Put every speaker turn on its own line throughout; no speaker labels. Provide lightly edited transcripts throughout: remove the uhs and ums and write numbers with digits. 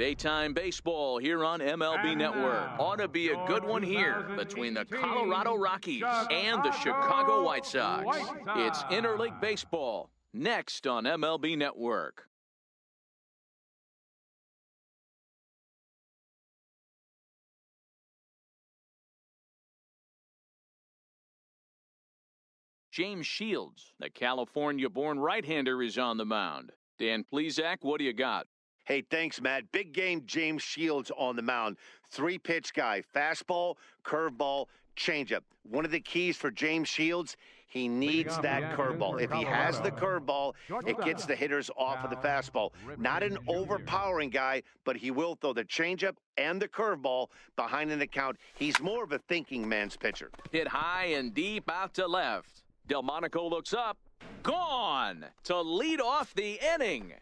Daytime baseball here on MLB Network. Ought to be a good one here between the Colorado Rockies and the Chicago White Sox. It's interleague baseball next on MLB Network. James Shields, the California-born right-hander, is on the mound. Dan Plesac, what do you got?
Hey, thanks, Matt. Big game James Shields on the mound. 3-pitch guy. Fastball, curveball, changeup. One of the keys for James Shields, he needs that curveball. If he has the curveball, it gets the hitters off of the fastball. Not an overpowering guy, but he will throw the changeup and the curveball behind an account. He's more of a thinking man's pitcher.
Hit high and deep out to left. Delmonico looks up. Gone to lead off the inning.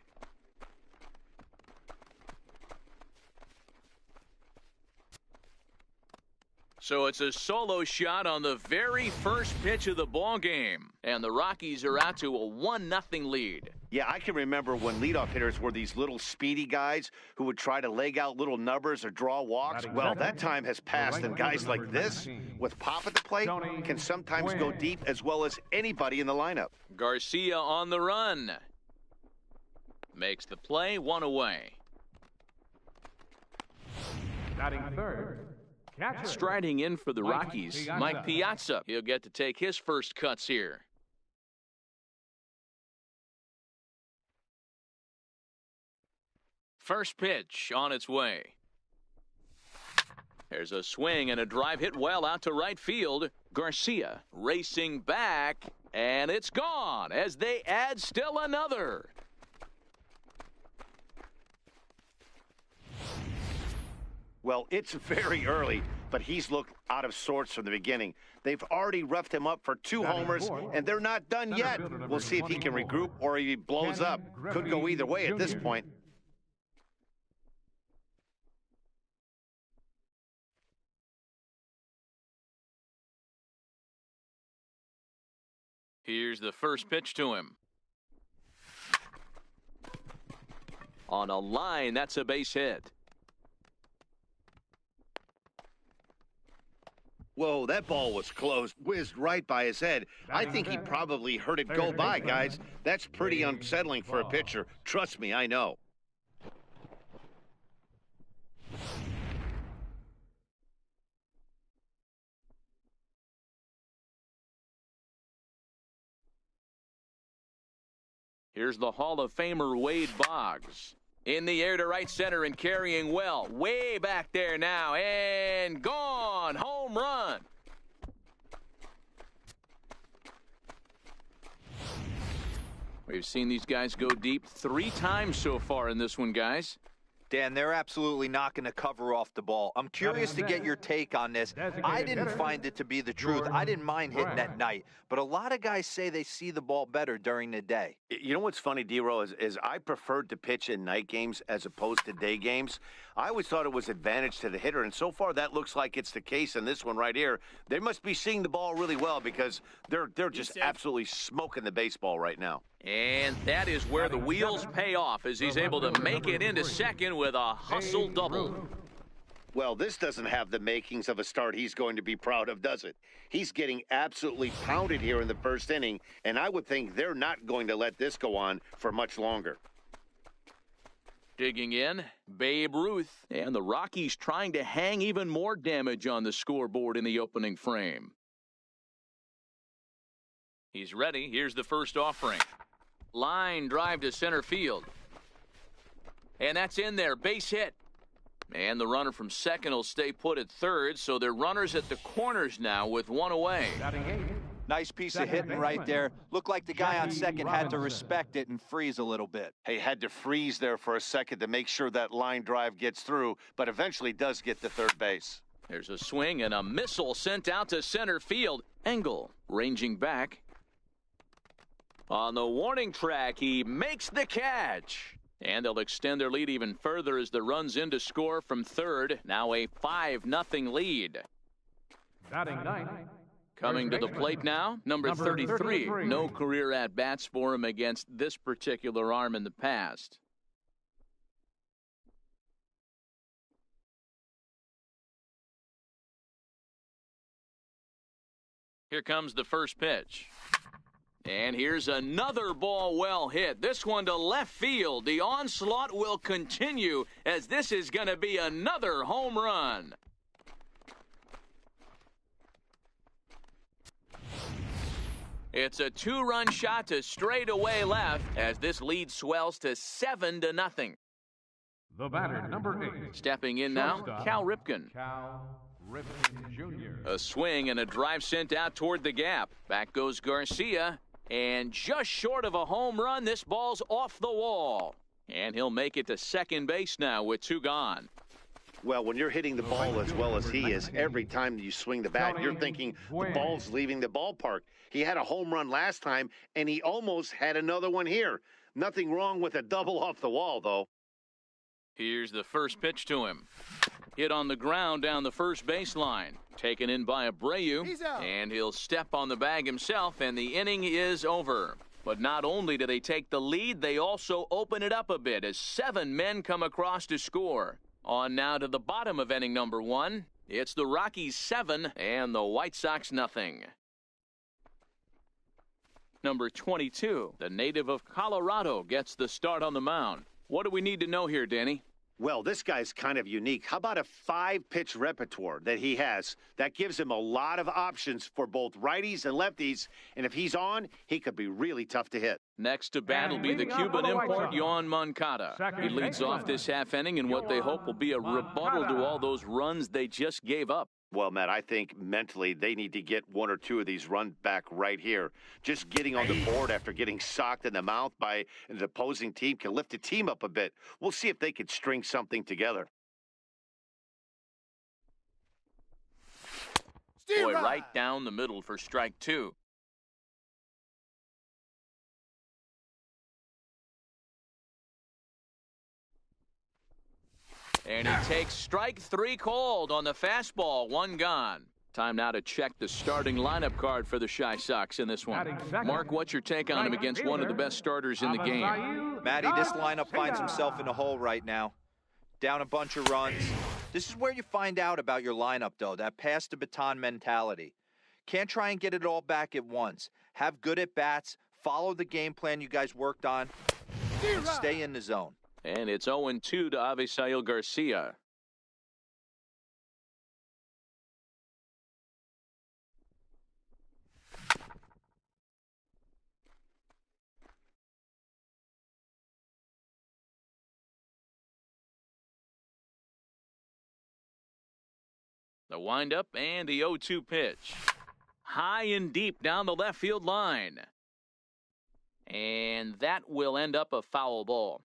So it's a solo shot on the very first pitch of the ball game, and the Rockies are out to a 1-0 lead.
Yeah, I can remember when leadoff hitters were these little speedy guys who would try to leg out little numbers or draw walks. Well, that time has passed, and guys like this, with pop at the plate, can sometimes go deep as well as anybody in the lineup.
Garcia on the run. Makes the play, 1 away.
Batting third.
Striding in for the Rockies, Mike Piazza. He'll get to take his first cuts here. First pitch on its way. There's a swing and a drive hit well out to right field. Garcia racing back, and it's gone as they add still another.
Well, it's very early, but he's looked out of sorts from the beginning. They've already roughed him up for 2 homers, and they're not done yet. We'll see if he can regroup or if he blows up. Could go either way at this point.
Here's the first pitch to him. On a line, that's a base hit.
Whoa, that ball was close, whizzed right by his head. I think he probably heard it go by, guys. That's pretty unsettling for a pitcher. Trust me, I know.
Here's the Hall of Famer Wade Boggs. In the air to right center and carrying well. Way back there now. And gone. Home run. We've seen these guys go deep 3 times so far in this one, guys.
Dan, they're absolutely not going to cover off the ball. I'm curious to get your take on this. I didn't find it to be the truth. I didn't mind hitting at night, but a lot of guys say they see the ball better during the day.
You know what's funny, D-Row, is I preferred to pitch in night games as opposed to day games. I always thought it was advantage to the hitter, and so far that looks like it's the case in this one right here. They must be seeing the ball really well because they're just absolutely smoking the baseball right now.
And that is where the wheels pay off as he's able to make it into second with a hustle double.
Well, this doesn't have the makings of a start he's going to be proud of, does it? He's getting absolutely pounded here in the first inning, and I would think they're not going to let this go on for much longer.
Digging in, Babe Ruth, and the Rockies trying to hang even more damage on the scoreboard in the opening frame. He's ready. Here's the first offering. Line drive to center field. And that's in there. Base hit. And the runner from second will stay put at third, so they're runners at the corners now with 1 away.
Nice piece of hitting right there. Looked like the guy on second had to respect it and freeze a little bit.
He had to freeze there for a second to make sure that line drive gets through, but eventually does get to third base.
There's a swing and a missile sent out to center field. Engel ranging back. On the warning track, he makes the catch. And they'll extend their lead even further as the runs in to score from third. Now a 5-0 lead.
Batting ninth.
Coming to the plate now, number 33. No career at-bats for him against this particular arm in the past. Here comes the first pitch. And here's another ball well hit. This one to left field. The onslaught will continue as this is going to be another home run. It's a 2-run shot to straightaway left as this lead swells to 7-0.
The batter, number 8.
Stepping in now, Cal Ripken.
Cal Ripken Jr.
A swing and a drive sent out toward the gap. Back goes Garcia. And just short of a home run, this ball's off the wall. And he'll make it to second base now with 2 gone.
Well, when you're hitting the ball as well as he is, every time you swing the bat, you're thinking the ball's leaving the ballpark. He had a home run last time, and he almost had another one here. Nothing wrong with a double off the wall, though.
Here's the first pitch to him. Hit on the ground down the first baseline. Taken in by Abreu, and he'll step on the bag himself, and the inning is over. But not only do they take the lead, they also open it up a bit as 7 men come across to score. On now to the bottom of inning number 1. It's the Rockies 7 and the White Sox nothing. Number 22, the native of Colorado, gets the start on the mound. What do we need to know here, Danny?
Well, this guy's kind of unique. How about a 5-pitch repertoire that he has? That gives him a lot of options for both righties and lefties. And if he's on, he could be really tough to hit.
Next to bat will be the Cuban import, Yoan Moncada. He leads off this half inning in what they hope will be a rebuttal to all those runs they just gave up.
Well, Matt, I think mentally they need to get 1 or 2 of these runs back right here. Just getting on the board after getting socked in the mouth by an opposing team can lift the team up a bit. We'll see if they can string something together.
Boy, right down the middle for strike 2. And he takes strike 3 called on the fastball. 1 gone. Time now to check the starting lineup card for the Chi Sox in this one. Mark, what's your take on him against one of the best starters in the game?
Matty, this lineup finds himself in a hole right now. Down a bunch of runs. This is where you find out about your lineup, though, that pass-the-baton mentality. Can't try and get it all back at once. Have good at-bats, follow the game plan you guys worked on, and stay in the zone.
And it's 0-2 to Avisail Garcia. The windup and the 0-2 pitch. High and deep down the left field line. And that will end up a foul ball.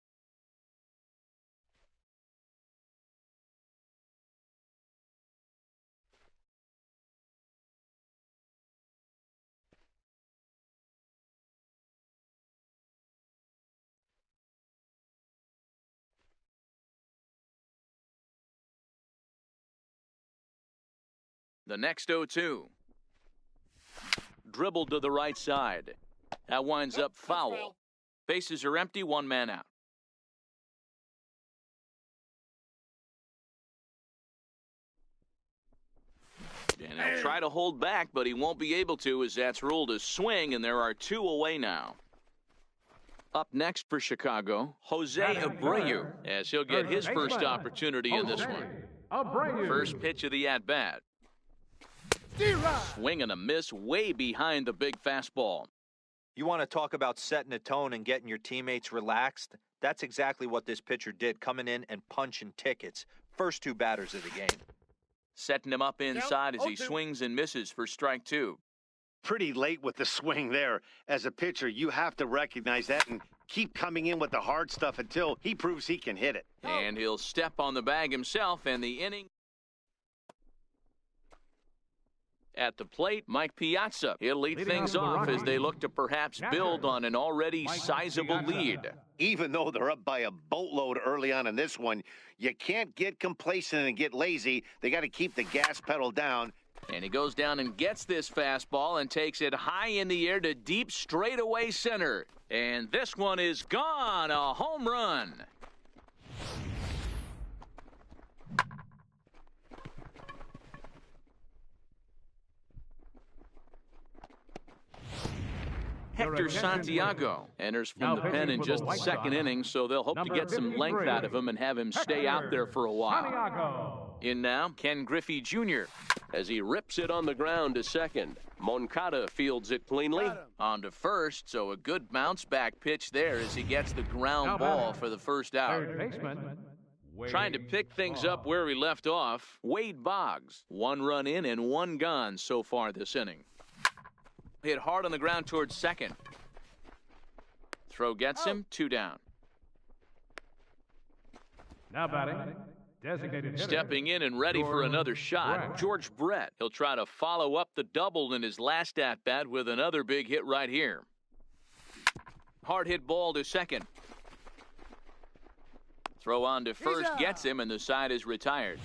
The next 0-2. Dribbled to the right side. That winds up foul. Bases are empty, 1 man out. And he'll try to hold back, but he won't be able to as that's ruled a swing, and there are 2 away now. Up next for Chicago, Jose Abreu, as he'll get his first opportunity in this one. First pitch of the at-bat. Swing and a miss way behind the big fastball.
You want to talk about setting a tone and getting your teammates relaxed? That's exactly what this pitcher did, coming in and punching tickets. First 2 batters of the game.
Setting him up inside as he swings and misses for strike 2.
Pretty late with the swing there. As a pitcher, you have to recognize that and keep coming in with the hard stuff until he proves he can hit it.
And he'll step on the bag himself, and the inning. At the plate, Mike Piazza. He'll lead things off as they look to perhaps build on an already sizable lead.
Even though they're up by a boatload early on in this one, you can't get complacent and get lazy. They got to keep the gas pedal down.
And he goes down and gets this fastball and takes it high in the air to deep straightaway center. And this one is gone, a home run. Hector Santiago enters from the pen in just the second inning, so they'll hope to get some length out of him and have him stay out there for a while. In now, Ken Griffey Jr.
as he rips it on the ground to second. Moncada fields it cleanly.
On to first, so a good bounce-back pitch there as he gets the ground ball for the first out. Trying to pick things up where he left off, Wade Boggs. 1 run in and 1 gone so far this inning. Hit hard on the ground towards second. Throw gets him, 2 down.
Now batting, designated hitter.
Stepping in and ready for another shot, George Brett. He'll try to follow up the double in his last at-bat with another big hit right here. Hard hit ball to second. Throw on to first, gets him, and the side is retired.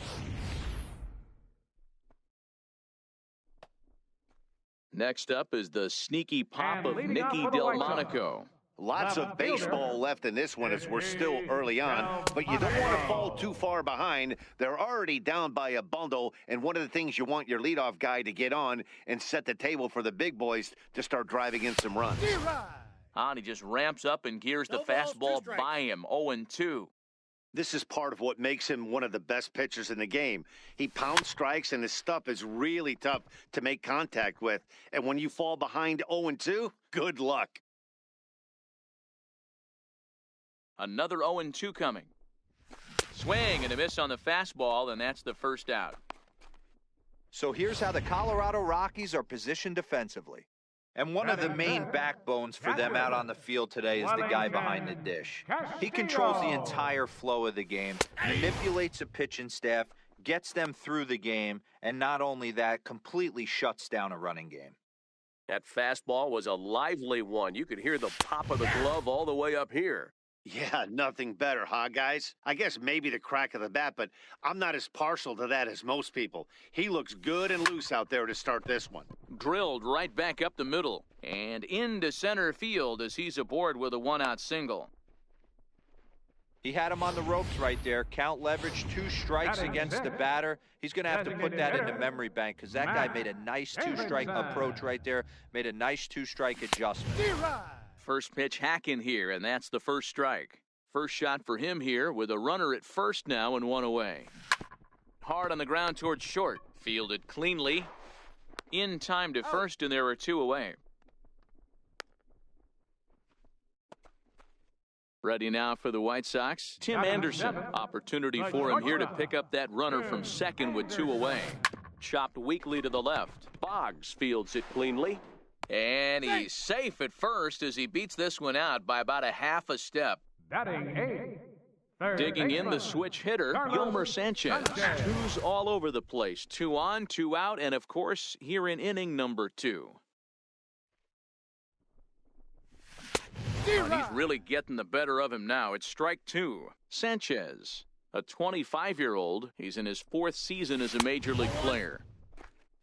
Next up is the sneaky pop of Nicky Delmonico.
Lots of baseball left in this one as we're still early on, but you don't want to fall too far behind. They're already down by a bundle, and one of the things you want your leadoff guy to get on and set the table for the big boys to start driving in some runs.
And he just ramps up and gears the fastball by him, 0-2.
This is part of what makes him one of the best pitchers in the game. He pounds strikes, and his stuff is really tough to make contact with. And when you fall behind 0-2, good luck.
Another 0-2 coming. Swing and a miss on the fastball, and that's the first out.
So here's how the Colorado Rockies are positioned defensively. And one of the main backbones for them out on the field today is the guy behind the dish. He controls the entire flow of the game, manipulates the pitching staff, gets them through the game, and not only that, completely shuts down a running game.
That fastball was a lively one. You could hear the pop of the glove all the way up here.
Yeah, nothing better, huh, guys? I guess maybe the crack of the bat, but I'm not as partial to that as most people. He looks good and loose out there to start this one.
Drilled right back up the middle and into center field as he's aboard with a 1-out single.
He had him on the ropes right there. Count leverage, 2 strikes against the batter. He's going to have to put that into memory bank because that guy made a nice 2-strike approach right there, made a nice 2-strike adjustment.
First pitch hack in here, and that's the first strike. First shot for him here with a runner at first now and 1 away. Hard on the ground towards short. Fielded cleanly. In time to first, and there are 2 away. Ready now for the White Sox. Tim Anderson. Opportunity for him here to pick up that runner from second with 2 away. Chopped weakly to the left.
Boggs fields it cleanly.
And he's safe at first as he beats this one out by about a half a step.
Batting 8.
Digging in the switch hitter, Yolmer Sanchez. 2s all over the place. 2 on, 2 out, and of course, here in inning number 2. And he's really getting the better of him now. It's strike 2. Sanchez, a 25-year-old. He's in his 4th season as a major league player.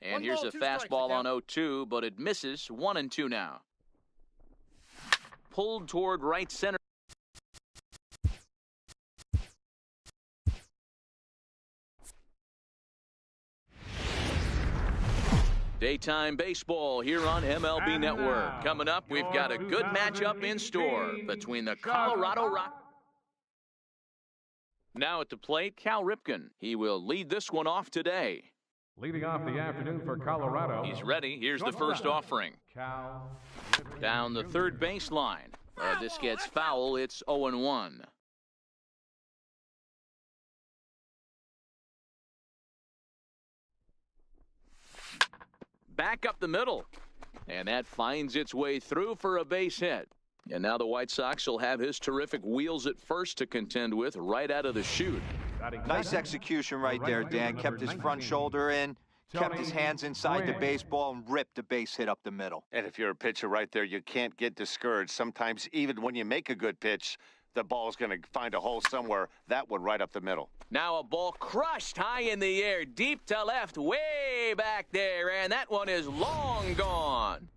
And here's a fastball on 0-2, but it misses. 1-2 now. Pulled toward right center. Daytime baseball here on MLB Network. Coming up, we've got a good matchup in store between the Colorado Rockies. Now at the plate, Cal Ripken. He will lead this one off today.
Leading off the afternoon for Colorado.
He's ready. Here's the first offering. Down the third baseline. This gets foul. It's 0-1. Back up the middle. And that finds its way through for a base hit. And now the White Sox will have his terrific wheels at first to contend with right out of the chute.
Nice execution right there, Dan. Kept his front shoulder in, kept his hands inside the baseball, and ripped a base hit up the middle.
And if you're a pitcher right there, you can't get discouraged. Sometimes even when you make a good pitch, the ball's going to find a hole somewhere. That one right up the middle.
Now a ball crushed high in the air, deep to left, way back there, and that one is long gone.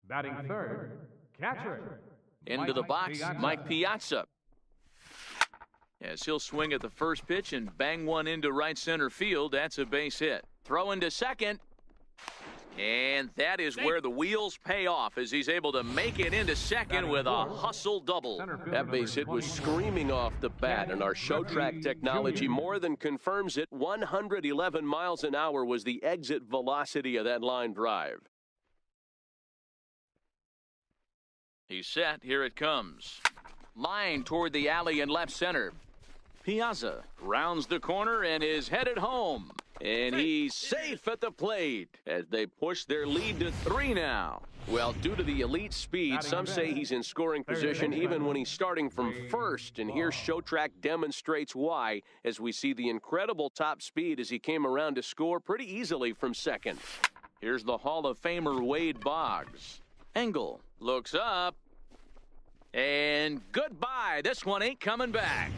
Batting third, catcher.
Into the box, Mike Piazza. As he'll swing at the first pitch and bang one into right center field, that's a base hit. Throw into second. And that is where the wheels pay off as he's able to make it into second with a hustle double.
That base hit was screaming off the bat, and our show track technology more than confirms it. 111 miles an hour was the exit velocity of that line drive.
He's set. Here it comes. Line toward the alley in left center. Piazza rounds the corner and is headed home. And he's safe at the plate as they push their lead to 3 now. Well, due to the elite speed, some say he's in scoring position even when he's starting from first. And here Showtrack demonstrates why as we see the incredible top speed as he came around to score pretty easily from second. Here's the Hall of Famer Wade Boggs. Engel looks up. And goodbye. This one ain't coming back.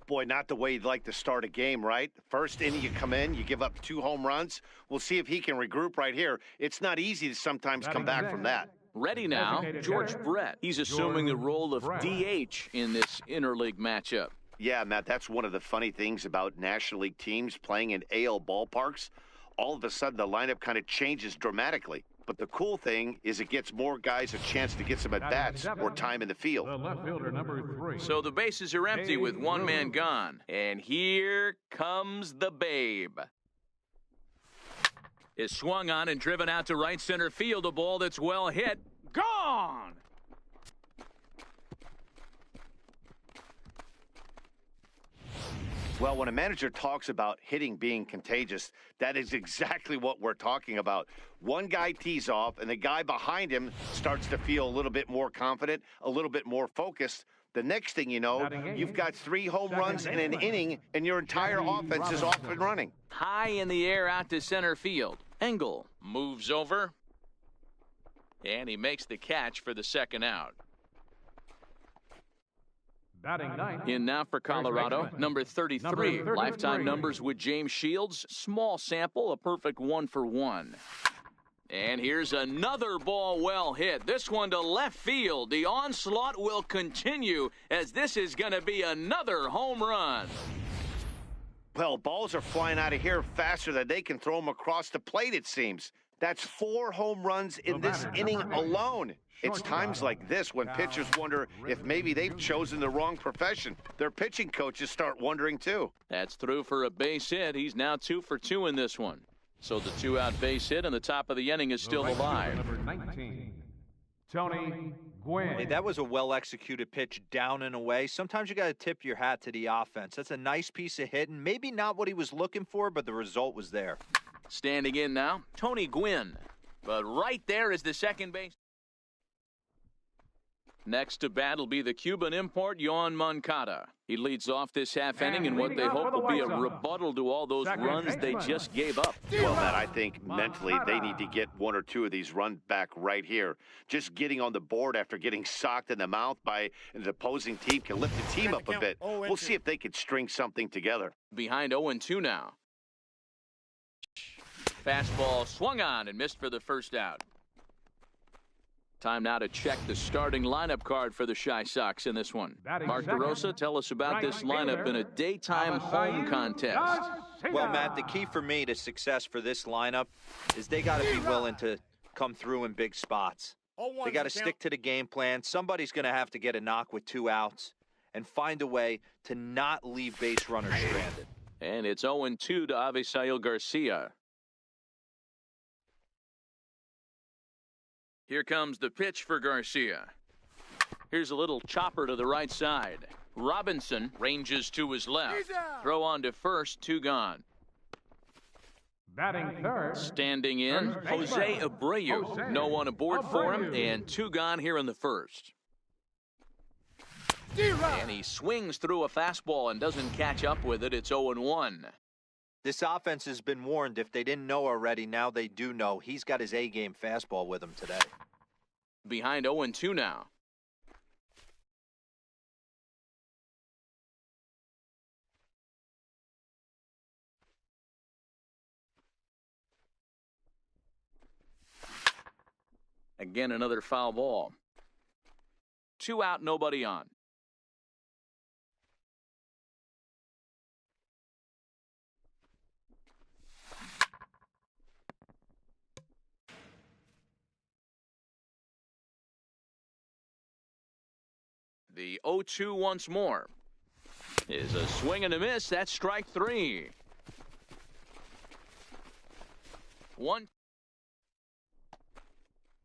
Boy, not the way you'd like to start a game, right? First inning, you come in, you give up 2 home runs. We'll see if he can regroup right here. It's not easy to sometimes come back from that.
Ready now, George Brett. He's assuming the role of DH in this interleague matchup.
Yeah, Matt, that's one of the funny things about National League teams playing in AL ballparks. All of a sudden, the lineup kind of changes dramatically. But the cool thing is it gets more guys a chance to get some at-bats or time in the field.
The left fielder, number 3.
So the bases are empty with one man gone. And here comes the Babe. Is swung on and driven out to right center field. A ball that's well hit. Gone!
Well, when a manager talks about hitting being contagious, that is exactly what we're talking about. One guy tees off, and the guy behind him starts to feel a little bit more confident, a little bit more focused. The next thing you know, you've got 3 home runs in an inning, and your entire offense is off and running.
High in the air out to center field. Engel moves over, and he makes the catch for the second out.
Batting ninth.
In now for Colorado, number 33. Lifetime numbers with James Shields. Small sample, a perfect 1 for 1. And here's another ball well hit. This one to left field. The onslaught will continue as this is going to be another home run.
Well, balls are flying out of here faster than they can throw them across the plate, it seems. That's 4 home runs in this inning alone. It's times like this when pitchers wonder if maybe they've chosen the wrong profession. Their pitching coaches start wondering, too.
That's through for a base hit. He's now 2 for 2 in this one. So the 2-out base hit and the top of the inning is still alive.
Number 19, Tony Gwynn.
Hey, that was a well-executed pitch down and away. Sometimes you got to tip your hat to the offense. That's a nice piece of hitting. Maybe not what he was looking for, but the result was there.
Standing in now, Tony Gwynn. But right there is the second base. Next to bat will be the Cuban import, Yoan Moncada. He leads off this half inning in what they hope will be a rebuttal to all those runs they just gave up.
Well, Matt, I think mentally they need to get 1 or 2 of these runs back right here. Just getting on the board after getting socked in the mouth by an opposing team can lift the team up a bit. We'll see if they can string something together.
Behind 0-2 now. Fastball swung on and missed for the first out. Time now to check the starting lineup card for the Chi Sox in this one. Mark DeRosa, tell us about this lineup in a daytime home contest.
Well, Matt, the key for me to success for this lineup is they got to be willing to come through in big spots. They got to stick to the game plan. Somebody's going to have to get a knock with 2 outs and find a way to not leave base runners stranded.
And it's 0-2 to Avisail Garcia. Here comes the pitch for Garcia. Here's a little chopper to the right side. Robinson ranges to his left. Throw on to first, 2 gone.
Batting third.
Standing in, Jose Abreu. No one aboard for him, and 2 gone here in the first. And he swings through a fastball and doesn't catch up with it. It's 0-1.
This offense has been warned. If they didn't know already, now they do know. He's got his A-game fastball with him today.
Behind 0-2 now. Again, another foul ball. 2 out, nobody on. The 0-2 once more. Is a swing and a miss. That's strike three. One.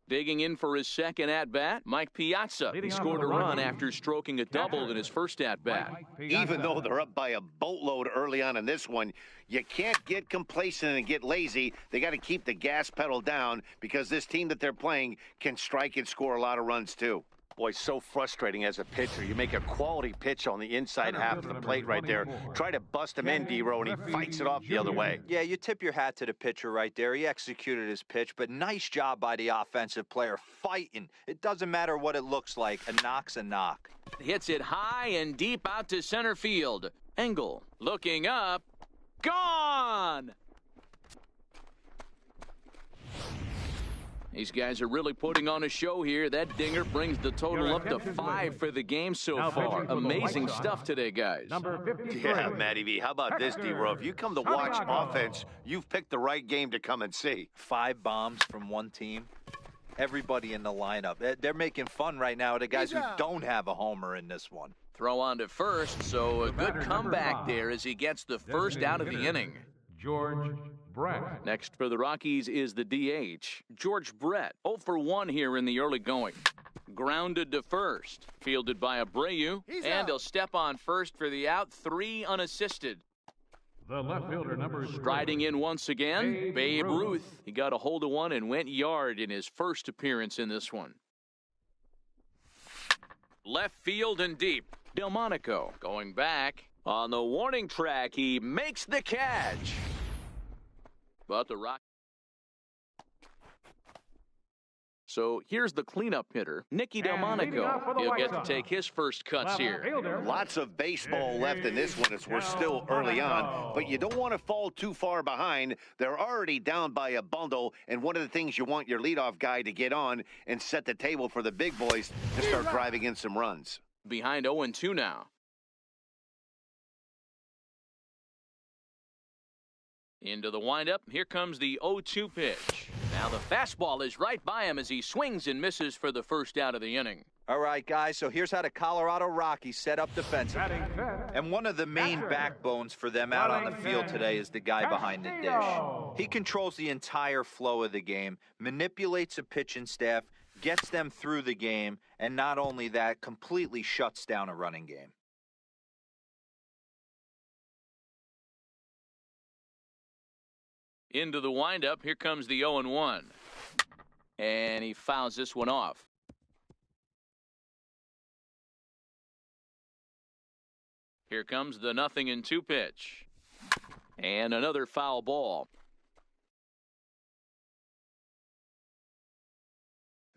Digging in for his second at-bat, Mike Piazza. He scored a run after stroking a double in his first at-bat.
Even though they're up by a boatload early on in this one, you can't get complacent and get lazy. They got to keep the gas pedal down because this team that they're playing can strike and score a lot of runs too. Boy, so frustrating as a pitcher. You make a quality pitch on the inside half of the plate right there. Try to bust him in, D-Row, and he fights it off the other way.
Yeah, you tip your hat to the pitcher right there. He executed his pitch, but nice job by the offensive player fighting. It doesn't matter what it looks like. A knock's a knock.
Hits it high and deep out to center field. Engel looking up. Gone! These guys are really putting on a show here. That dinger brings the total up to 5 for the game so far. Amazing stuff today, guys.
Yeah, Matty V. How about this, D-Row? If you come to watch offense, you've picked the right game to come and see.
5 bombs from one team. Everybody in the lineup. They're making fun right now of the guys who don't have a homer in this one.
Throw on to first, so a good comeback there as he gets the first out of the inning.
George Brett.
Next for the Rockies is the DH, George Brett. 0 for 1 here in the early going. Grounded to first. Fielded by Abreu. And he'll step on first for the out. 3 unassisted.
The left fielder, number 3.
Striding in once again, Babe Ruth. He got a hold of one and went yard in his first appearance in this one. Left field and deep. Delmonico going back. On the warning track, he makes the catch. But the Rock. So here's the cleanup hitter, Nicky Delmonico. He'll get to take his first cuts here.
Lots of baseball left in this one as we're still early on, but you don't want to fall too far behind. They're already down by a bundle, and one of the things you want your leadoff guy to get on and set the table for the big boys to start driving in some runs.
Behind 0-2 now. Into the windup. Here comes the 0-2 pitch. Now the fastball is right by him as he swings and misses for the first out of the inning.
All right, guys, so here's how the Colorado Rockies set up defensively. And one of the main backbones for them out on the field today is the guy behind the dish. He controls the entire flow of the game, manipulates a pitching staff, gets them through the game, and not only that, completely shuts down a running game.
Into the windup. Here comes the 0-1. And he fouls this one off. Here comes the 0-2 pitch. And another foul ball.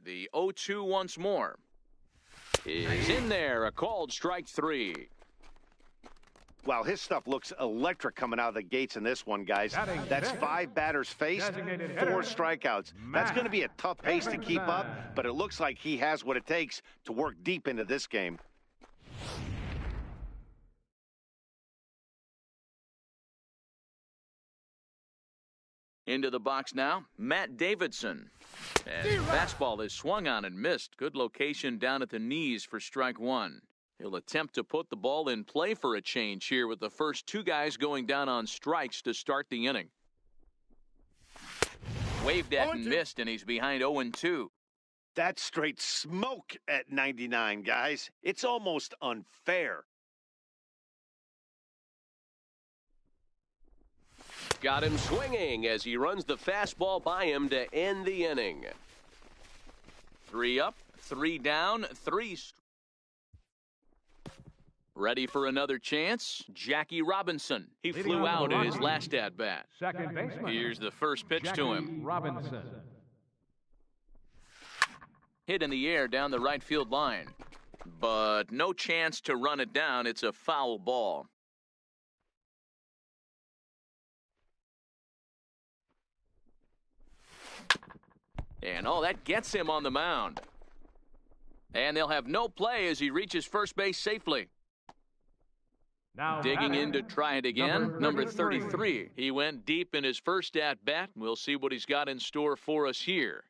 The 0-2 once more. Is in there. A called strike 3.
Wow, his stuff looks electric coming out of the gates in this one, guys. That's 5 batters faced, 4 strikeouts. That's going to be a tough pace to keep up, but it looks like he has what it takes to work deep into this game.
Into the box now, Matt Davidson. And fastball is swung on and missed. Good location down at the knees for strike 1. He'll attempt to put the ball in play for a change here with the first 2 guys going down on strikes to start the inning. Waved at and missed, and he's behind 0-2.
That's straight smoke at 99, guys. It's almost unfair.
Got him swinging as he runs the fastball by him to end the inning.
3 up, 3 down, 3 ready for another chance, Jackie Robinson. He flew out in his last at-bat.
Second baseman.
Here's the first pitch to him.
Robinson.
Hit in the air down the right field line. But no chance to run it down. It's a foul ball. And that gets him on the mound. And they'll have no play as he reaches first base safely.
Now
digging in to try it again, number 33. He went deep in his first at-bat. We'll see what he's got in store for us here.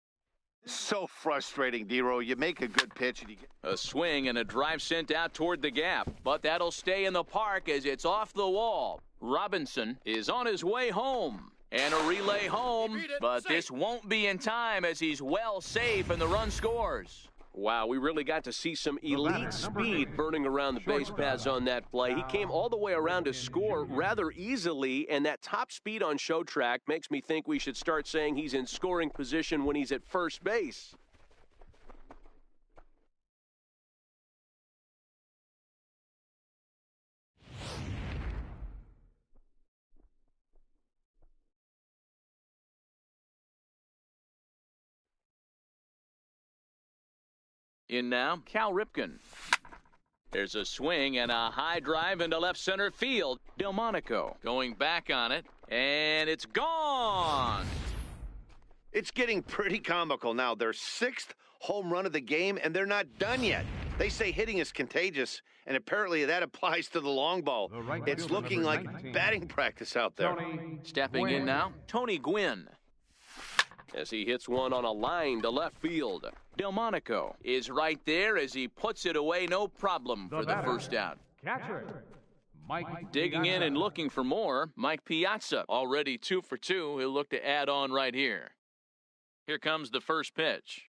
So frustrating, D-Row. You make a good pitch and you get...
A swing and a drive sent out toward the gap, but that'll stay in the park as it's off the wall. Robinson is on his way home. And a relay home, but this won't be in time as he's well safe and the run scores.
Wow, we really got to see some elite speed burning around the base paths on that play. He came all the way around to score rather easily, and that top speed on show track makes me think we should start saying he's in scoring position when he's at first base.
In now, Cal Ripken. There's a swing and a high drive into left center field. Delmonico going back on it, and it's gone.
It's getting pretty comical now. Their 6th home run of the game, and they're not done yet. They say hitting is contagious, and apparently that applies to the long ball. It's looking like batting practice out there.
Stepping in now, Tony Gwynn.
As he hits one on a line to left field.
Delmonico is right there as he puts it away, no problem for the first out.
Catcher, Mike
Digging in and looking for more, Mike Piazza, already 2 for 2. He'll look to add on right here. Here comes the first pitch.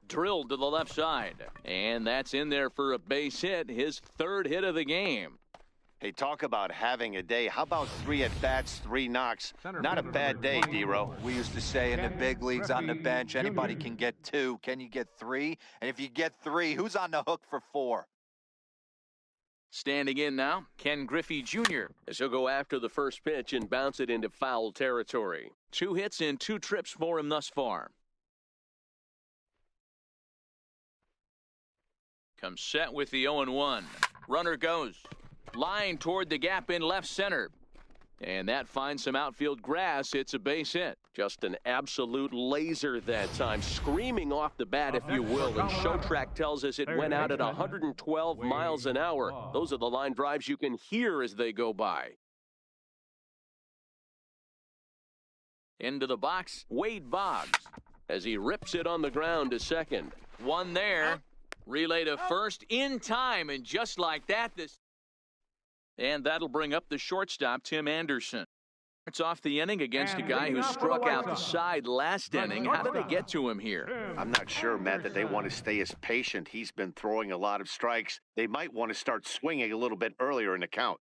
Drilled to the left side, and that's in there for a base hit, his 3rd hit of the game.
Hey, talk about having a day. How about 3 at-bats, 3 knocks? Not a bad day, D-Row.
We used to say in the big leagues on the bench, anybody can get 2. Can you get 3? And if you get 3, who's on the hook for 4?
Standing in now, Ken Griffey Jr.
As he'll go after the first pitch and bounce it into foul territory.
2 hits in 2 trips for him thus far. Comes set with the 0-1. Runner goes. Line toward the gap in left center. And that finds some outfield grass. It's a base hit.
Just an absolute laser that time, screaming off the bat, if you will. And show track tells us it went out at 112 miles an hour. Those are the line drives you can hear as they go by.
Into the box, Wade Boggs.
As he rips it on the ground to second.
One there. Relay to first in time. And just like that, and that'll bring up the shortstop, Tim Anderson. It's off the inning against a guy who struck out the side last inning. How did they get to him here?
I'm not sure, Matt, that they want to stay as patient. He's been throwing a lot of strikes. They might want to start swinging a little bit earlier in the count.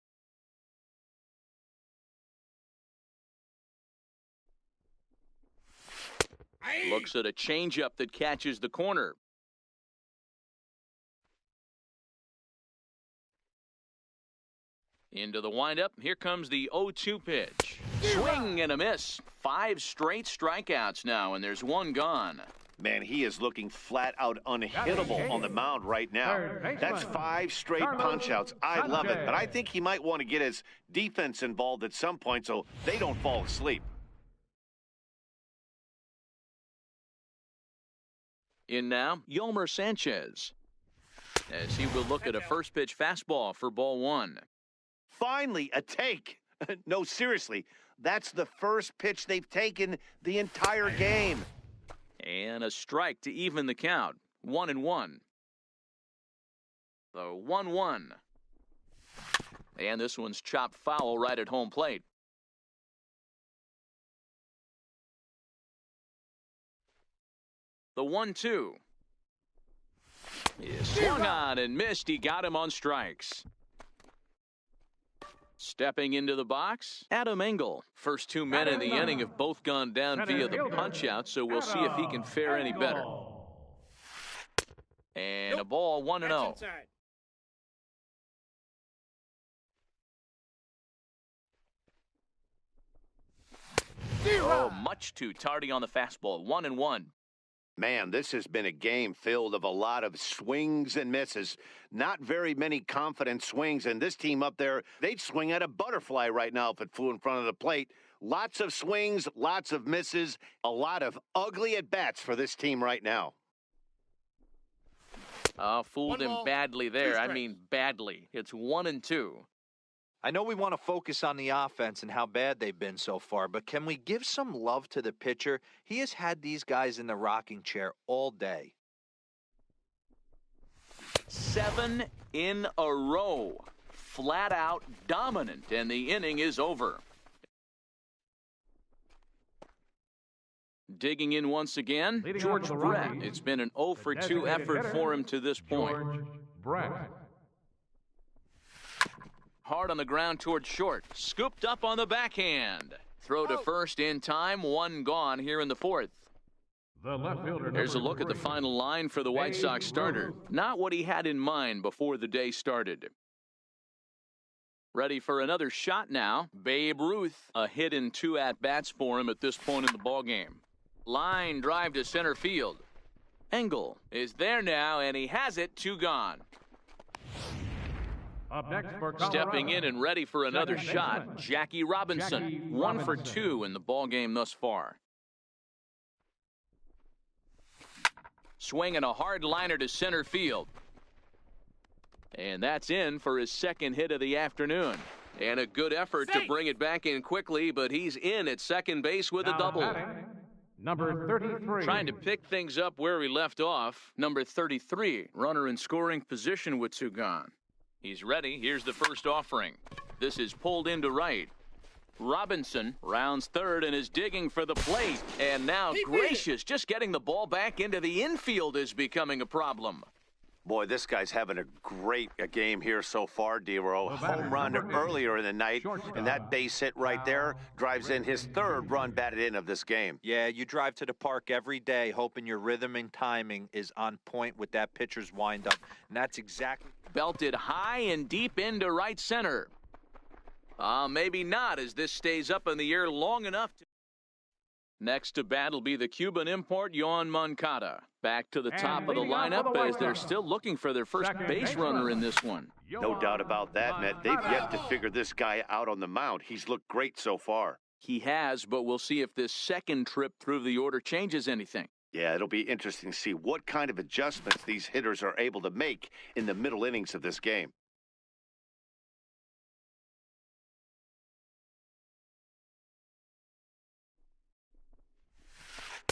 Looks at a changeup that catches the corner. Into the windup. Here comes the 0-2 pitch. Swing and a miss. 5 straight strikeouts now, and there's 1 gone.
Man, he is looking flat out unhittable on the mound right now. That's 5 straight punch-outs. I love it, but I think he might want to get his defense involved at some point so they don't fall asleep.
In now, Yolmer Sanchez. As he will look at a first pitch fastball for ball 1.
Finally, a take. No, seriously, that's the first pitch they've taken the entire game.
And a strike to even the count. 1-1. The 1-1. And this one's chopped foul right at home plate. The 1-2. He swung on and missed. He got him on strikes. Stepping into the box, Adam Engel. First 2 men in the inning have both gone down via the punch-out, so we'll see if he can fare any better. And a ball, 1-0. Oh, much too tardy on the fastball, 1-1.
Man, this has been a game filled of a lot of swings and misses. Not very many confident swings, and this team up there, they'd swing at a butterfly right now if it flew in front of the plate. Lots of swings, lots of misses, a lot of ugly at-bats for this team right now.
Fooled him badly there. I mean badly. It's 1-2.
I know we want to focus on the offense and how bad they've been so far, but can we give some love to the pitcher? He has had these guys in the rocking chair all day.
7 in a row. Flat out dominant, and the inning is over. Digging in once again, George Brett. It's been an 0 for 2 effort for him to this point.
George Brett.
Hard on the ground towards short. Scooped up on the backhand. Throw to first in time. 1 gone here in the 4th.
The left fielder.
Here's a look at the final line for the White Sox starter. Not what he had in mind before the day started. Ready for another shot now. Babe Ruth. A hit in 2 at-bats for him at this point in the ballgame. Line drive to center field. Engel is there now, and he has it. 2 gone.
Up next for Colorado.
Stepping in and ready for another shot, Jackie Robinson. 1 for 2 in the ballgame thus far. Swinging a hard liner to center field. And that's in for his 2nd hit of the afternoon. And a good effort to bring it back in quickly, but he's in at second base with a double.
Number 33.
Trying to pick things up where he left off. Number 33, runner in scoring position with 2 gone. He's ready. Here's the first offering. This is pulled into right. Robinson rounds 3rd and is digging for the plate. And now Gracious, just getting the ball back into the infield is becoming a problem.
Boy, this guy's having a great game here so far, D-Row. Home run earlier in the night, and that base hit right there drives in his 3rd run batted in of this game.
Yeah, you drive to the park every day hoping your rhythm and timing is on point with that pitcher's windup, and that's exactly...
Belted high and deep into right center. Maybe not, as this stays up in the air long enough to... Next to bat will be the Cuban import, Yoan Moncada. Back to the top of the lineup as they're still looking for their first base runner in this one.
No doubt about that, Matt. They've yet to figure this guy out on the mound. He's looked great so far.
He has, but we'll see if this second trip through the order changes anything.
Yeah, it'll be interesting to see what kind of adjustments these hitters are able to make in the middle innings of this game.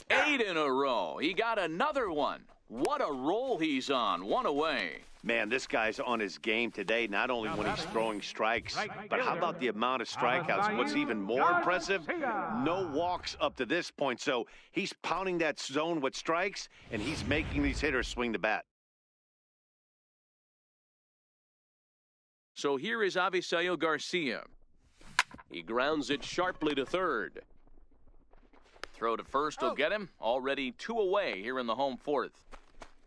Eight in a row. He got another one. What a roll he's on. 1 away.
Man, this guy's on his game today, not only when he's throwing strikes, but how about the amount of strikeouts? What's even more impressive, no walks up to this point. So he's pounding that zone with strikes, and he's making these hitters swing the bat.
So here is Avisail Garcia. He grounds it sharply to 3rd. Throw to first will get him. Already 2 away here in the home 4th.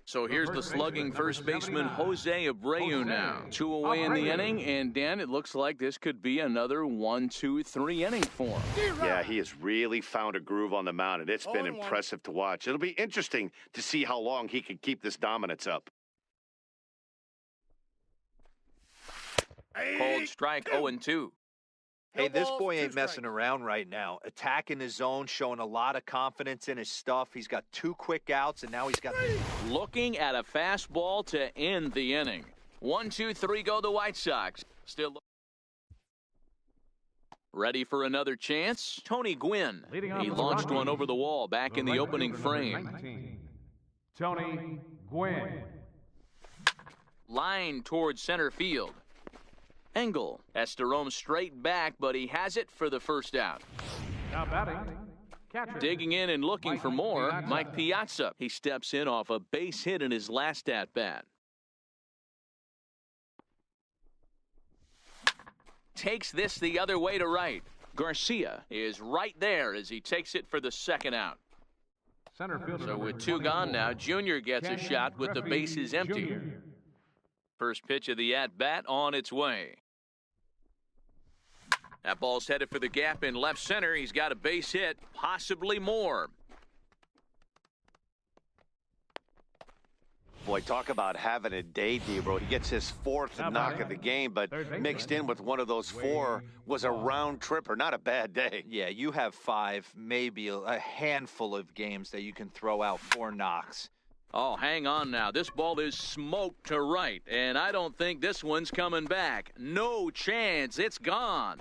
So here's the slugging first baseman Jose Abreu now. 2 away in the inning, and Dan, it looks like this could be another 1, 2, 3 inning for him.
Yeah, he has really found a groove on the mound, and it's been impressive to watch. It'll be interesting to see how long he can keep this dominance up.
Cold strike, 0-2.
Hey, this boy ain't messing around right now. Attacking his zone, showing a lot of confidence in his stuff. He's got 2 quick outs, and now he's got...
Looking at a fastball to end the inning. 1, 2, 3 go the White Sox. Still ready for another chance. Tony Gwynn. He launched one over the wall back in the opening frame.
Tony Gwynn.
Line towards center field. Engel has to roam straight back, but he has it for the first out.
Now batting, catcher.
Digging in and looking for more, Mike Piazza. He steps in off a base hit in his last at-bat. Takes this the other way to right. Garcia is right there as he takes it for the 2nd out.
Center fielder.
So with 2 gone now, Junior gets a shot with the bases empty. First pitch of the at-bat on its way. That ball's headed for the gap in left center. He's got a base hit, possibly more.
Boy, talk about having a day, D-Bro. He gets his 4th knock of the game, but mixed in with one of those 4 was a round tripper. Not a bad day.
Yeah, you have 5, maybe a handful of games that you can throw out 4 knocks.
Oh, hang on now. This ball is smoked to right, and I don't think this one's coming back. No chance. It's gone.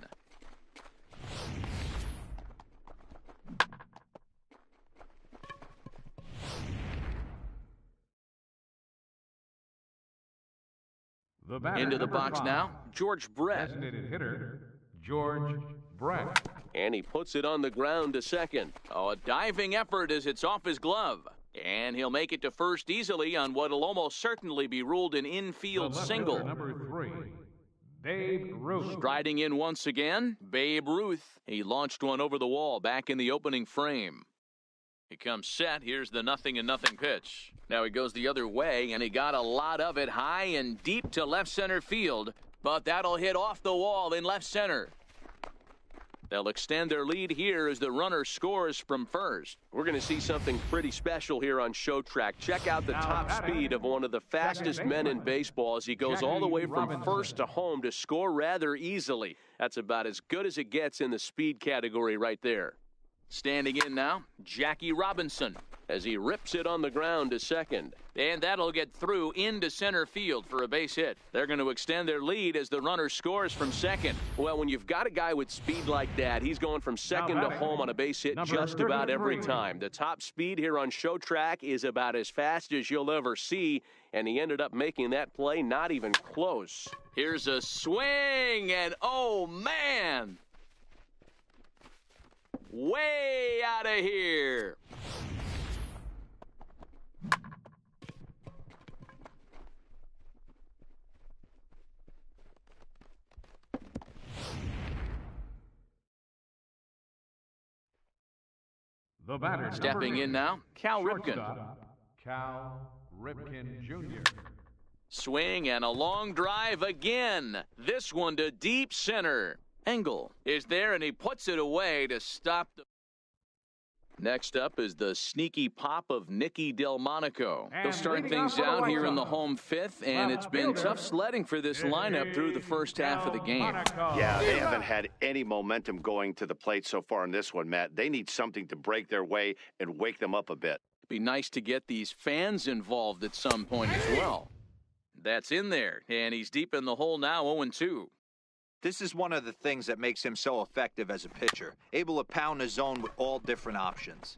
The batter,
Into the
number
box
5,
now, George Brett.
designated hitter, George Brett.
And he puts it on the ground to second.
Oh, a diving effort as it's off his glove. And he'll make it to first easily on what will almost certainly be ruled an infield
The left
single.
fielder, number 3, Babe Ruth.
Striding in once again, Babe Ruth. He launched one over the wall back in the opening frame. He comes set. Here's the 0-0 pitch. Now he goes the other way, and he got a lot of it high and deep to left center field. But that'll hit off the wall in left center. They'll extend their lead here as the runner scores from first.
We're going to see something pretty special here on Show Track. Check out the top speed of one of the fastest men in baseball as he goes all the way from first to home to score rather easily. That's about as good as it gets in the speed category right there.
Standing in now, Jackie Robinson,
as he rips it on the ground to second.
and that'll get through into center field for a base hit. They're going to extend their lead as the runner scores from second.
Well, when you've got a guy with speed like that, he's going from second to home on a base hit just about every time. The top speed here on Show Track is about as fast as you'll ever see, and he ended up making that play not even close.
Here's a swing, and oh, man! Way out of here.
The batter,
Stepping in now, Cal Ripken.
Cal Ripken Jr.
Swing and a long drive again. This one to deep center. Engel is there, and he puts it away to stop the... Next up is the sneaky pop of Nicky Delmonico. He'll start things out here in the home fifth, and it's been tough sledding for this lineup through the first half of the game.
Yeah, they haven't had any momentum going to the plate so far in this one, Matt. They need something to break their way and wake them up a bit.
It'd be nice to get these fans involved at some point as well. That's in there, and he's deep in the hole now, 0-2.
This is one of the things that makes him so effective as a pitcher, able to pound the zone with all different options.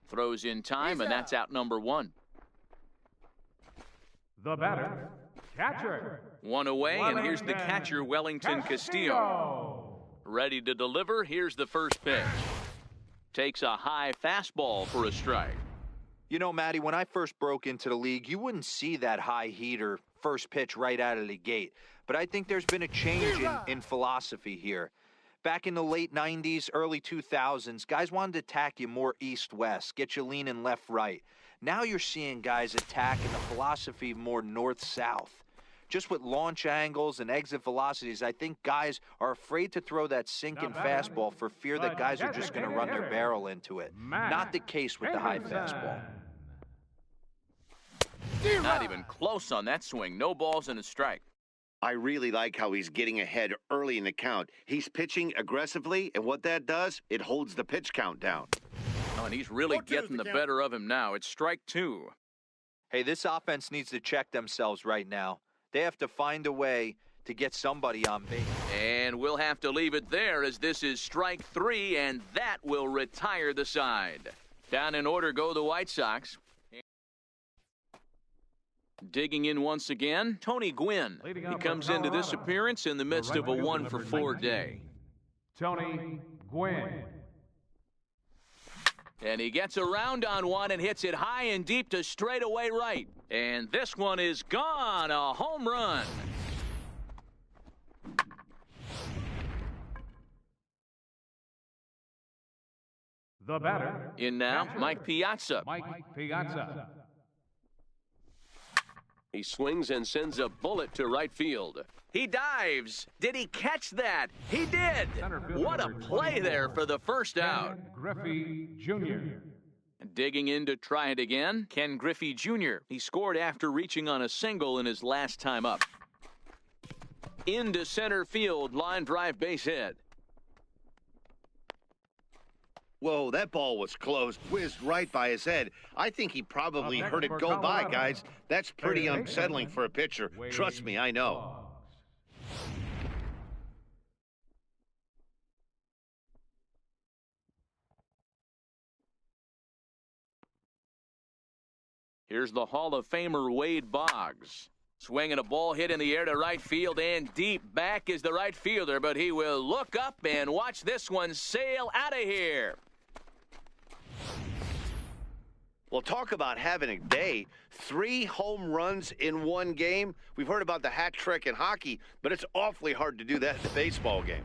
Throws in time, and that's out number one.
The batter, catcher.
One away, and here's the catcher, Wellington Castillo. Ready to deliver. Here's the first pitch. Takes a high fastball for a strike.
You know, Matty, when I first broke into the league, you wouldn't see that high heater first pitch right out of the gate. But I think there's been a change in philosophy here. Back in the late 90s, early 2000s, guys wanted to attack you more east-west, get you leaning left-right. Now you're seeing guys attacking the philosophy more north-south. Just with launch angles and exit velocities, I think guys are afraid to throw that sinking fastball for fear that guys are just going to run their barrel into it. Not the case with the high fastball.
Not even close on that swing. No balls and a strike.
I really like how he's getting ahead early in the count. He's pitching aggressively, and what that does, it holds the pitch count down.
Oh, and he's really getting the better of him now. It's strike two.
Hey, this offense needs to check themselves right now. They have to find a way to get somebody on base.
And we'll have to leave it there as this is strike three, and that will retire the side. Down in order go the White Sox. Digging in once again, Tony Gwynn. He comes into this appearance in the midst of a 1-for-4 day.
Tony Gwynn.
And he gets around on one and hits it high and deep to straightaway right. And this one is gone, a home run.
The batter.
In now, Mike Piazza.
Mike Piazza.
He swings and sends a bullet to right field.
He dives. Did he catch that? He did. What a play there for the first out.
Griffey Jr.
Digging in to try it again, Ken Griffey Jr. He scored after reaching on a single in his last time up. Into center field, line drive base hit.
Whoa, that ball was close. Whizzed right by his head. I think he probably heard it go by, guys. That's pretty unsettling for a pitcher. Trust me, I know.
Here's the Hall of Famer Wade Boggs. Swinging a ball hit in the air to right field and deep. Back is the right fielder, but he will look up and watch this one sail out of here.
Well, talk about having a day. 3 home runs in one game. We've heard about the hat trick in hockey, but it's awfully hard to do that in the baseball game.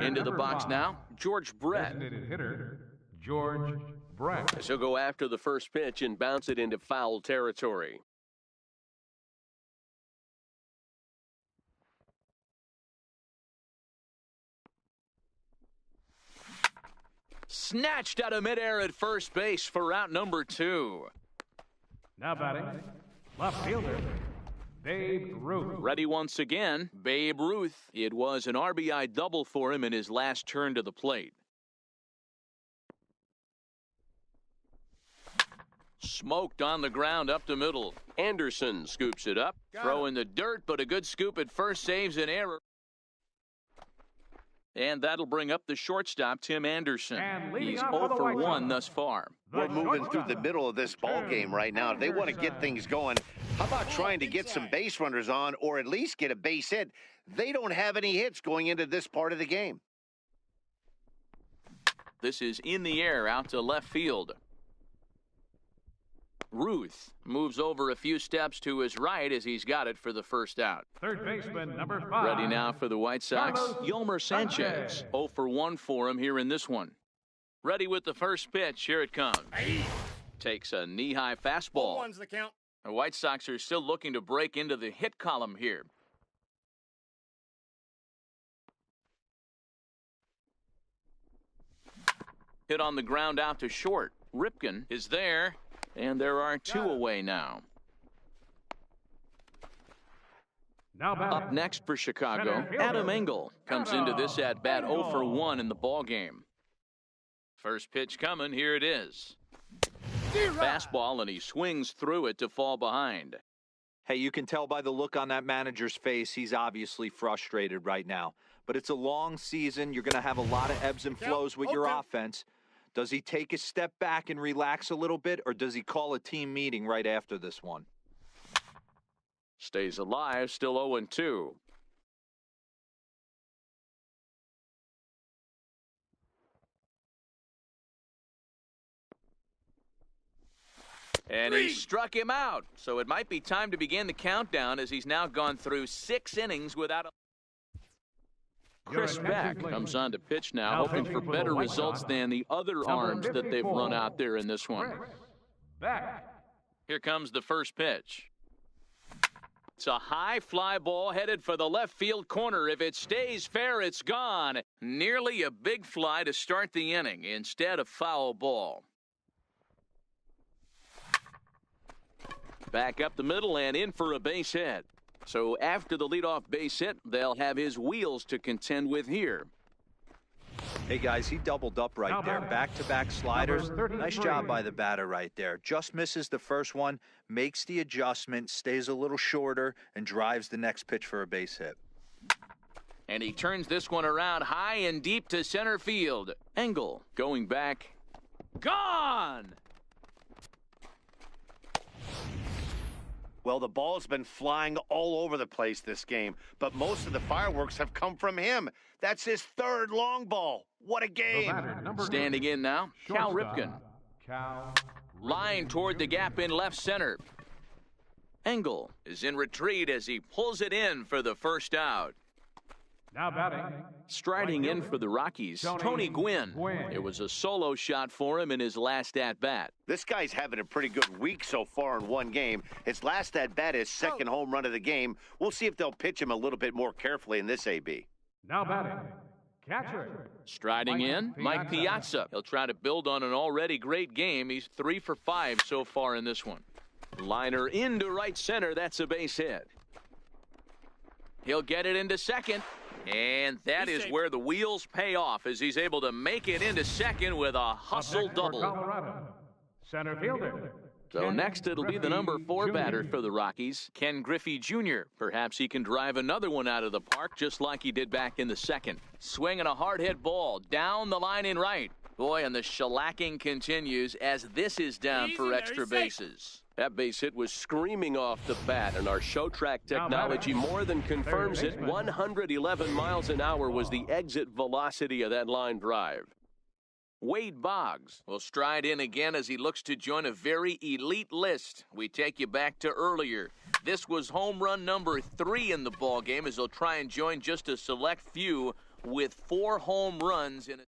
Into the box now, George Brett.
Designated hitter, George Brett.
So go after the first pitch and bounce it into foul territory.
Snatched out of midair at first base for out number 2.
Now batting, left fielder, Babe Ruth.
Ready once again, Babe Ruth. It was an RBI double for him in his last turn to the plate. Smoked on the ground up the middle.
Anderson scoops it up.
Throw in the dirt, but a good scoop at first saves an error. And that'll bring up the shortstop, Tim Anderson. He's 0 for 1 thus far.
We're moving through the middle of this ball game right now. If they want to get things going, how about trying to get some base runners on or at least get a base hit? They don't have any hits going into this part of the game.
This is in the air out to left field. Ruth moves over a few steps to his right as he's got it for the first out.
Third baseman, number 5.
Ready now for the White Sox, Yolmer Sanchez. 0 for 1 for him here in this one. Ready with the first pitch. Here it comes. Takes a knee-high fastball.
One's the count.
The White Sox are still looking to break into the hit column here. Hit on the ground out to short. Ripken is there. And there are 2 away now. Up next for Chicago, Adam Engel comes into this at-bat 0 for 1 in the ballgame. First pitch coming, here it is. Fastball, and he swings through it to fall behind.
Hey, you can tell by the look on that manager's face, he's obviously frustrated right now. But it's a long season. You're going to have a lot of ebbs and flows with your offense. Does he take a step back and relax a little bit, or does he call a team meeting right after this one?
Stays alive, still 0-2. And he struck him out. So it might be time to begin the countdown as he's now gone through 6 innings without a... Chris Beck comes on to pitch now, hoping for better results than the other arms that they've run out there in this one. Here comes the first pitch. It's a high fly ball headed for the left field corner. If it stays fair, it's gone. Nearly a big fly to start the inning. Instead, a foul ball. Back up the middle and in for a base hit. So after the leadoff base hit, they'll have his wheels to contend with here.
Hey, guys, he doubled up right there. Back-to-back sliders. Nice job by the batter right there. Just misses the first one, makes the adjustment, stays a little shorter, and drives the next pitch for a base hit.
And he turns this one around high and deep to center field. Engel going back. Gone!
Well, the ball's been flying all over the place this game, but most of the fireworks have come from him. That's his 3rd long ball. What a game.
Standing in now, Cal Ripken. Line toward the gap in left center. Engel is in retreat as he pulls it in for the first out.
Now batting.
Striding in for the Rockies, Tony Gwynn. It was a solo shot for him in his last at-bat.
This guy's having a pretty good week so far in one game. His last at-bat is 2nd home run of the game. We'll see if they'll pitch him a little bit more carefully in this AB.
Now batting. Catcher.
Striding in, Mike Piazza. He'll try to build on an already great game. He's 3 for 5 so far in this one. Liner into right center. That's a base hit. He'll get it into second. And that is where the wheels pay off as he's able to make it into second with a hustle double.
Colorado, center fielder.
So next it'll be the number 4 batter for the Rockies, Ken Griffey Jr. Perhaps he can drive another one out of the park just like he did back in the second. Swinging a hard hit ball down the line in right. Boy, and the shellacking continues as this is down for extra bases.
That base hit was screaming off the bat, and our show track technology more than confirms it. 111 miles an hour was the exit velocity of that line drive.
Wade Boggs will stride in again as he looks to join a very elite list. We take you back to earlier. This was home run number 3 in the ballgame as he'll try and join just a select few with 4 home runs in a...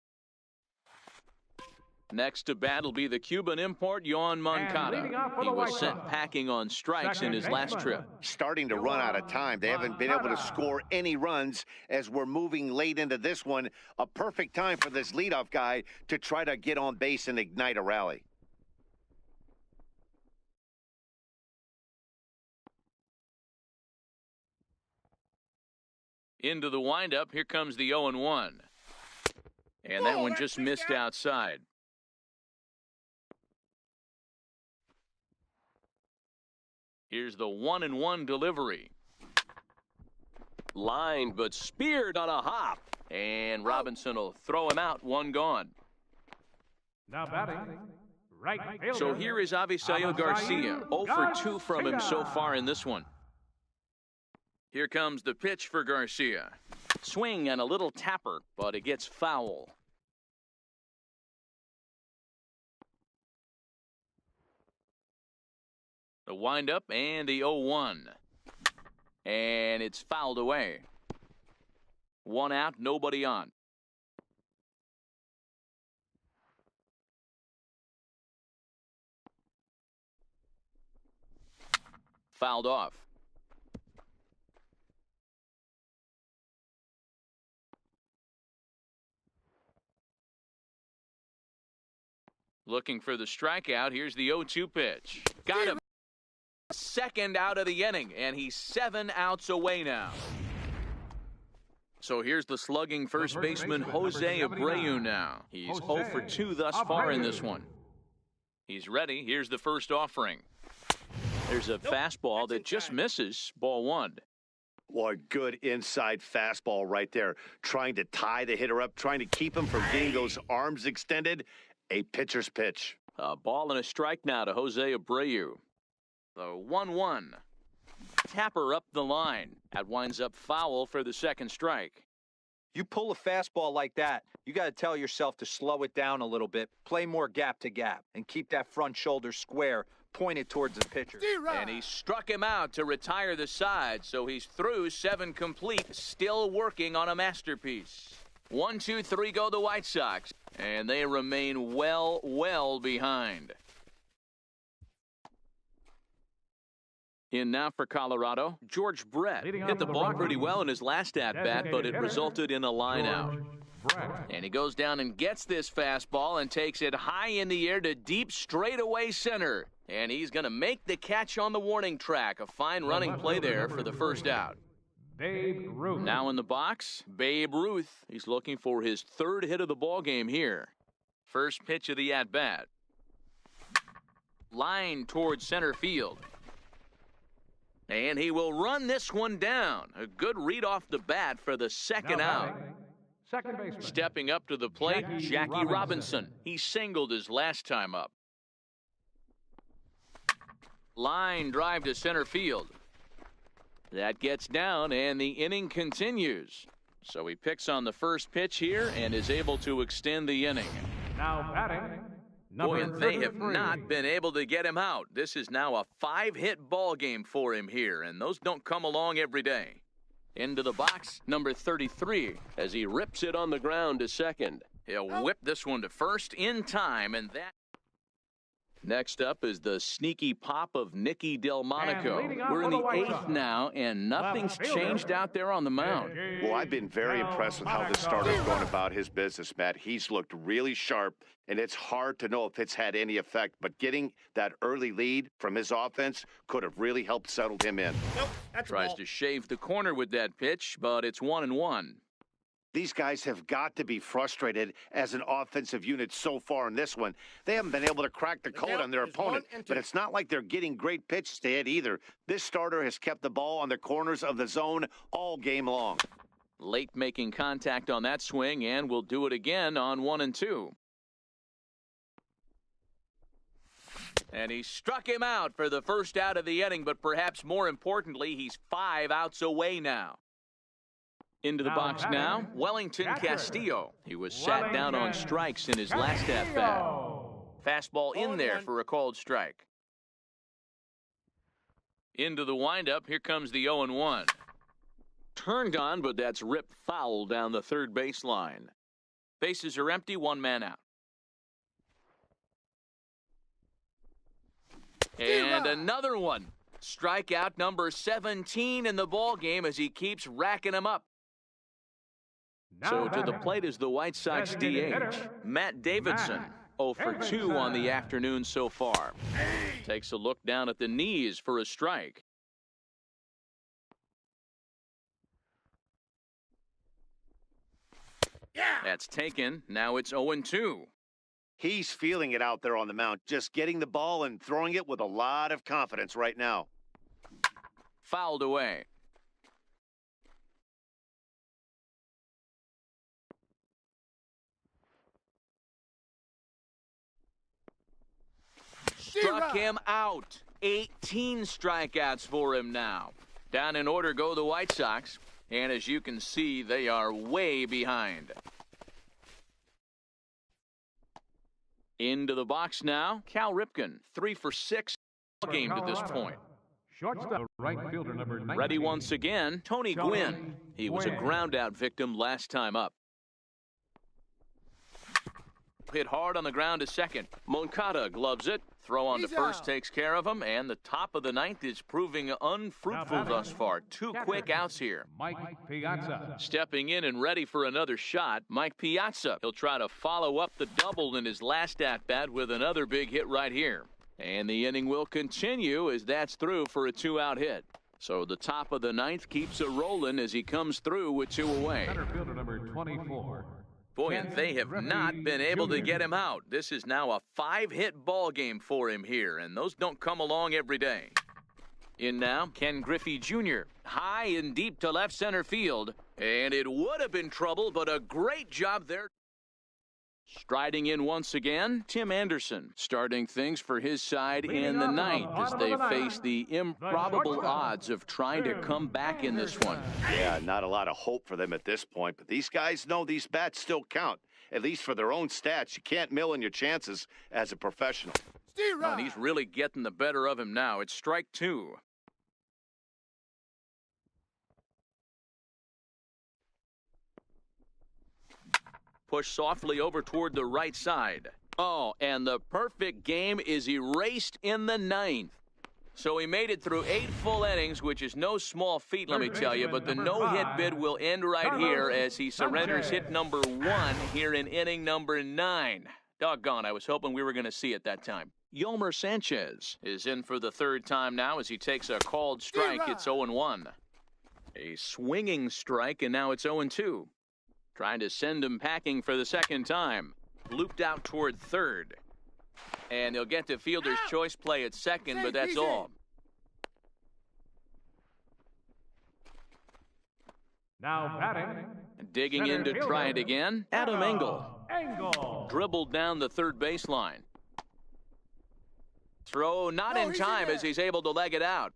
Next to bat will be the Cuban import, Yoan Moncada. He was sent packing on strikes in his last trip.
Starting to run out of time. They haven't been able to score any runs as we're moving late into this one. A perfect time for this leadoff guy to try to get on base and ignite a rally.
Into the windup, here comes the 0-1. And that one just missed outside. Here's the 1-1 delivery.
Lined but speared on a hop.
And Robinson will throw him out, 1 gone.
Now batting, right fielder.
So here is Avisail Garcia. 0 for 2 from him so far in this one. Here comes the pitch for Garcia. Swing and a little tapper, but it gets foul. The windup and the 0-1. And it's fouled away. 1 out, nobody on. Fouled off. Looking for the strikeout. Here's the 0-2 pitch. Got him. Second out of the inning, and he's 7 outs away now. So here's the slugging first baseman Jose Abreu now. He's 0 for 2 thus far in this one. He's ready. Here's the first offering. There's a fastball that just misses. Ball 1.
Boy, good inside fastball right there. Trying to tie the hitter up, trying to keep him from getting those arms extended. A pitcher's pitch.
A ball and a strike now to Jose Abreu. The 1-1. Tapper up the line. That winds up foul for the second strike.
You pull a fastball like that, you got to tell yourself to slow it down a little bit, play more gap to gap, and keep that front shoulder square pointed towards the pitcher.
And he struck him out to retire the side, so he's through 7 complete, still working on a masterpiece. 1, 2, 3 go the White Sox, and they remain well behind. In now for Colorado, George Brett hit the ball pretty well in his last at-bat, but it resulted in a line out. And he goes down and gets this fastball and takes it high in the air to deep straightaway center. And he's going to make the catch on the warning track. A fine running play there for the first out.
Babe Ruth.
Now in the box, Babe Ruth. He's looking for his 3rd hit of the ball game here. First pitch of the at-bat. Line towards center field. And he will run this one down. A good read off the bat for the second out.
Second baseman.
Stepping up to the plate, Jackie Robinson. He singled his last time up. Line drive to center field. That gets down, and the inning continues. So he picks on the first pitch here and is able to extend the inning.
Now batting.
Boy, and they have not been able to get him out. This is now a 5-hit ball game for him here, and those don't come along every day. Into the box, number 33,
as he rips it on the ground to second.
He'll whip this one to first in time, and that... Next up is the sneaky pop of Nicky Delmonico. We're in the 8th now, and nothing's changed out there on the mound.
Well, I've been very impressed with how this starter's going about his business, Matt. He's looked really sharp, and it's hard to know if it's had any effect, but getting that early lead from his offense could have really helped settle him in.
Tries to shave the corner with that pitch, but it's 1-1.
These guys have got to be frustrated as an offensive unit so far in this one. They haven't been able to crack the code on their opponent, but it's not like they're getting great pitches to hit either. This starter has kept the ball on the corners of the zone all game long.
Late making contact on that swing, and will do it again on 1 and 2. And he struck him out for the first out of the inning, but perhaps more importantly, he's 5 outs away now. Into the box now, Wellington Castillo. He was sat down on strikes in his last at-bat. Fastball in there for a called strike. Into the windup, here comes the 0-1. Turned on, but that's ripped foul down the third baseline. Bases are empty, 1 man out. And another one. Strikeout number 17 in the ball game as he keeps racking them up. So to the plate is the White Sox DH, Matt Davidson. 0 for 2 on the afternoon so far. Takes a look down at the knees for a strike. That's taken. Now it's 0-2.
He's feeling it out there on the mound, just getting the ball and throwing it with a lot of confidence right now.
Fouled away. Struck him out. 18 strikeouts for him now. Down in order go the White Sox. And as you can see, they are way behind. Into the box now, Cal Ripken. 3 for 6 game to this point.
Shortstop, right fielder number 19.
Ready once again, Tony Gwynn. He was a ground-out victim last time up. Hit hard on the ground to second. Moncada gloves it. Throw on to first takes care of him, and the top of the ninth is proving unfruitful thus far. 2 quick outs here.
Mike Piazza.
Stepping in and ready for another shot, Mike Piazza. He'll try to follow up the double in his last at-bat with another big hit right here. And the inning will continue as that's through for a 2-out hit. So the top of the ninth keeps it rolling as he comes through with 2 away.
Center fielder number 24.
Boy, and they have not been able to get him out. This is now a 5-hit ball game for him here, and those don't come along every day. In now, Ken Griffey Jr. High and deep to left center field, and it would have been trouble, but a great job there. Striding in once again, Tim Anderson, starting things for his side in the ninth as they face the improbable odds of trying to come back in this one.
Yeah, not a lot of hope for them at this point, but these guys know these bats still count, at least for their own stats. You can't mill in your chances as a professional.
And he's really getting the better of him now. It's strike 2. Push softly over toward the right side. Oh, and the perfect game is erased in the ninth. So he made it through 8 full innings, which is no small feat, let me tell you. But the no-hit bid will end right here as he surrenders hit number 1 here in inning number 9. Doggone, I was hoping we were going to see it that time. Yolmer Sanchez is in for the 3rd time now as he takes a called strike. It's 0-1. A swinging strike, and now it's 0-2. Trying to send him packing for the 2nd time. Looped out toward 3rd. And he'll get to fielder's choice play at 2nd, but that's all.
Now batting.
Digging in to try it again, Adam Engel. Dribbled down the 3rd baseline. Throw not in time as he's able to leg it out.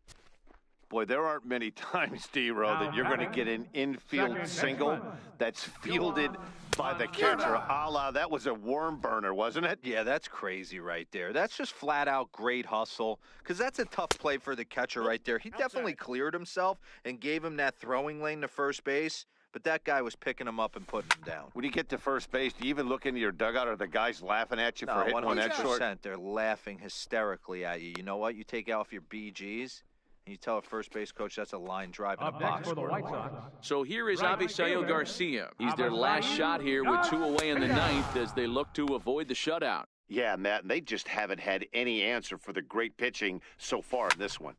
Boy, there aren't many times, D-Row, that you're going to get an infield single that's fielded by the catcher. A la, that was a worm burner, wasn't it?
Yeah, that's crazy right there. That's just flat-out great hustle, because that's a tough play for the catcher right there. He definitely cleared himself and gave him that throwing lane to first base, but that guy was picking him up and putting him down.
When you get to first base, do you even look into your dugout? Are the guys laughing at you for hitting on that short?
100%. They're laughing hysterically at you. You know what? You take off your BGs, and you tell a first base coach that's a line drive in a box score.
So here is Avisail Garcia. He's their last shot here with 2 away in the ninth as they look to avoid the shutout.
Yeah, Matt, and they just haven't had any answer for the great pitching so far in this one.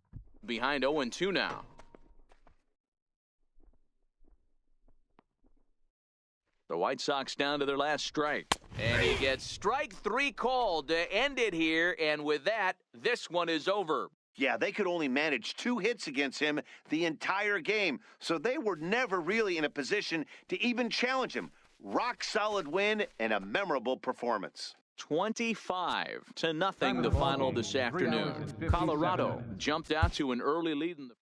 Behind 0-2 now. The White Sox down to their last strike. And he gets strike 3 called to end it here, and with that, this one is over.
Yeah, they could only manage 2 hits against him the entire game, so they were never really in a position to even challenge him. Rock solid win and a memorable performance.
25-0 the final this afternoon. Colorado jumped out to an early lead in the